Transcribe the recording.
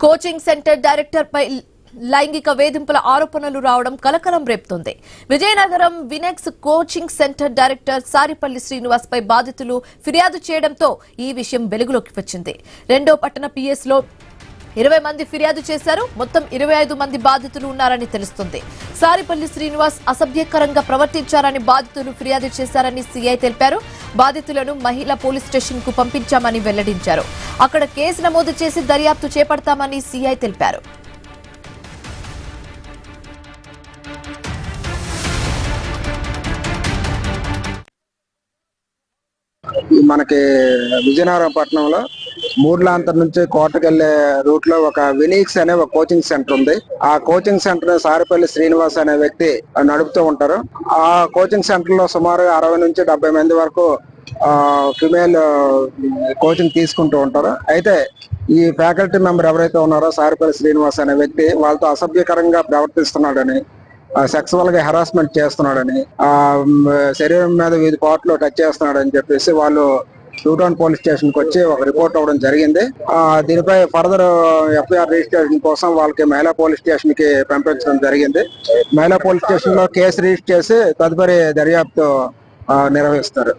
Coaching centre director పై లైంగిక వేధింపుల ఆరోపణలు రావడం కలకలం రేపుతోంది. Vizianagaram Vinex coaching centre director Saripalli Srinivas పై బాధితులు ఫిర్యాదు చేయడంతో ఈ విషయం వెలుగులోకి వచ్చింది. రెండో పట్టణ పిఎస్ లో 20 మంది ఫిర్యాదు చేశారు. మొత్తం 25 మంది బాధితులు ఉన్నారని తెలుస్తుంది. సారిపల్లి శ్రీనివాస్ అసభ్యకరంగా ప్రవర్తించారని బాధితులు ఫిర్యాదు చేశారని సీఐ తెలిపారు. బాధితులను మహిళా పోలీస్ స్టేషన్ కు పంపించామని వెల్లడించారు. అక్కడ కేసు నమోదు చేసి దర్యాప్తు చేపడతామని సీఐ తెలిపారు. మనకి విజయనగరం పట్టణంలో మూర్లాంతర్ నుంచి కోటకెళ్లే రూట్ లో ఒక వినీక్స్ అనే ఒక కోచింగ్ సెంటర్ ఉంది. ఆ కోచింగ్ సెంటర్ సారిపల్లి శ్రీనివాస్ అనే వ్యక్తి నడుపుతూ ఉంటారు. ఆ కోచింగ్ సెంటర్ లో సుమారు 60 నుంచి 70 మంది వరకు ఫిమేల్ కోచింగ్ తీసుకుంటూ ఉంటారు. అయితే ఈ ఫ్యాకల్టీ మెంబర్ ఎవరైతే ఉన్నారో సారిపల్లి శ్రీనివాస్ అనే వ్యక్తి వాళ్ళతో అసభ్యకరంగా ప్రవర్తిస్తున్నాడని, సెక్సువల్ గా హెరాస్మెంట్ చేస్తున్నాడని, శరీరం మీద వివిధ పార్ట్ లో టచ్ చేస్తున్నాడని చెప్పేసి వాళ్ళు టౌన్ పోలీస్ స్టేషన్ కి వచ్చి ఒక రిపోర్ట్ అవ్వడం జరిగింది. దీనిపై ఫర్దర్ ఎఫ్ఐఆర్ రిజిస్ట్రేషన్ కోసం వాళ్ళకి మహిళా పోలీస్ స్టేషన్ కి పంపించడం జరిగింది. మహిళా పోలీస్ స్టేషన్ లో కేసు రిజిస్టర్ చేసి తదుపరి దర్యాప్తు నిర్వహిస్తారు.